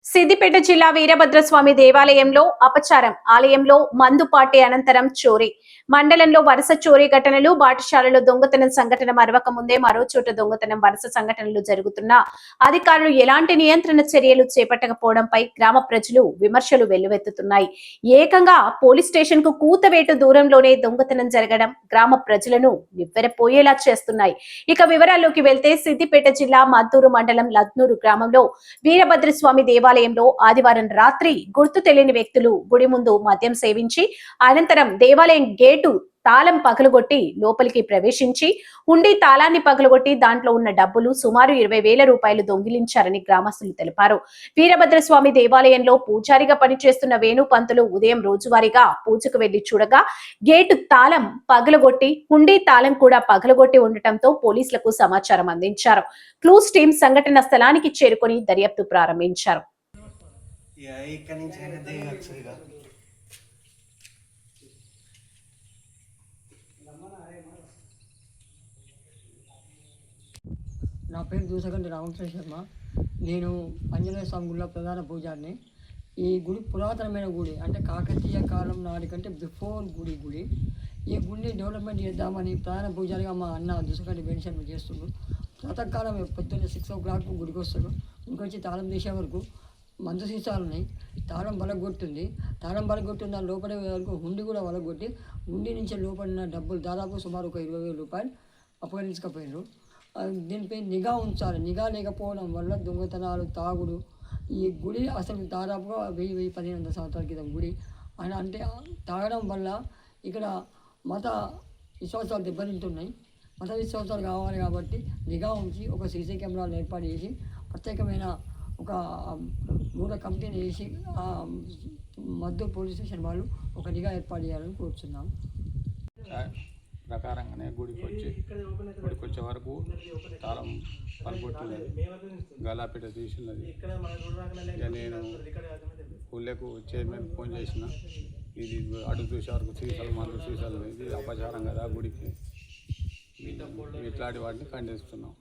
సిద్దిపేట జిల్లా వీరభద్రస్వామి దేవాలయంలో అపచారం, ఆలయంలో మందు పార్టీ అనంతరం చోరీ. మండలంలో వరుస చోరీ ఘటనలు, బాటశాలలో దొంగతనం సంఘటన మరవక ముందే మరో చోట దొంగతనం వరుస సంఘటనలు జరుగుతున్నా అధికారులు ఎలాంటి నియంత్రణ చర్యలు చేపట్టకపోవడంపై గ్రామ ప్రజలు విమర్శలు వెల్లువెత్తుతున్నాయి. ఏకంగా పోలీస్ స్టేషన్ కు కూతవేటు దూరంలోనే దొంగతనం జరగడం గ్రామ ప్రజలను నివ్వెరపోయేలా చేస్తున్నాయి. ఇక వివరాల్లోకి వెళ్తే సిద్దిపేట జిల్లా మద్దూరు మండలం లద్నూరు గ్రామంలో వీరభద్రస్వామి దేవాలయంలో ఆదివారం రాత్రి గుర్తు తెలియని వ్యక్తులు గుడి ముందు మద్యం సేవించి అనంతరం దేవాలయం గేటు తాళం పగలగొట్టి లోపలికి ప్రవేశించి హుండీ తాళాన్ని పగలగొట్టి దాంట్లో ఉన్న డబ్బులు సుమారు 20,000 రూపాయలు దొంగిలించారని గ్రామస్తులు తెలిపారు. వీరభద్రస్వామి దేవాలయంలో పూజారిగా పనిచేస్తున్న వేణు పంతులు ఉదయం రోజువారీగా పూజకు వెళ్లి చూడగా గేటు తాళం పగలగొట్టి హుండీ తాళం కూడా పగలగొట్టి ఉండటంతో పోలీసులకు సమాచారం అందించారు. క్లూస్ టీం సంఘటన స్థలానికి చేరుకుని దర్యాప్తు ప్రారంభించారు. నా పేరు దూసగంటి రామకృష్ణ శర్మ. నేను ఆంజనేయ స్వామి గుడిలో ప్రధాన పూజారిని. ఈ గుడి పురాతనమైన గుడి, అంటే కాకతీయ కాలం నాటి కంటే బిఫోర్ గుడి. ఈ గుడిని డెవలప్మెంట్ చేద్దామని ప్రధాన పూజారిగా మా అన్న దూసగంటి వేణుశర్మ చేస్తున్నాడు. ప్రాతకాలం పొద్దున్న 6 o'clock గుడికి వస్తాడు. గుడికి వచ్చి తాళం తీసే వరకు మందు సీసాలు ఉన్నాయి. తాళం బలగొట్టింది. తాళం బలగొట్టిన దాని లోపల వరకు హుండీ కూడా బలగొట్టి హుండీ నుంచి లోపడిన డబ్బులు దాదాపు సుమారు ఒక 20,000 రూపాయలు అపహరించకపోయినారు. దీనిపై నిఘా ఉంచాలి. నిఘా లేకపోవడం వల్ల దొంగతనాలు, తాగుడు. ఈ గుడి అసలు దాదాపుగా 1000-1500 సంవత్సరాల క్రితం గుడి అని. అంటే తాగడం వల్ల ఇక్కడ మత విశ్వాసాలు దెబ్బతింటున్నాయి. మత విశ్వాసాలు కావాలి కాబట్టి నిఘా ఉంచి ఒక సీసీ కెమెరాలు ఏర్పాటు చేసి ప్రత్యేకమైన ఒక 3 కమిటీని వేసి మద్దూరు పోలీస్ స్టేషన్ వాళ్ళు ఒక నిఘా ఏర్పాటు చేయాలని కోరుతున్నాం. ప్రకారంగానే గుడికి వచ్చే వరకు తాళం పలుగొట్టినది, గలాపీట తీసినది. ఇక నేను ఊళ్ళకు చైర్మన్ ఫోన్ చేసిన, ఇది అడుగు చూసే వరకు సీసాలు మందు సీసాలు, ఇది అపచారం కదా గుడికి. ఇట్లాంటి వాటిని ఖండిస్తున్నాం.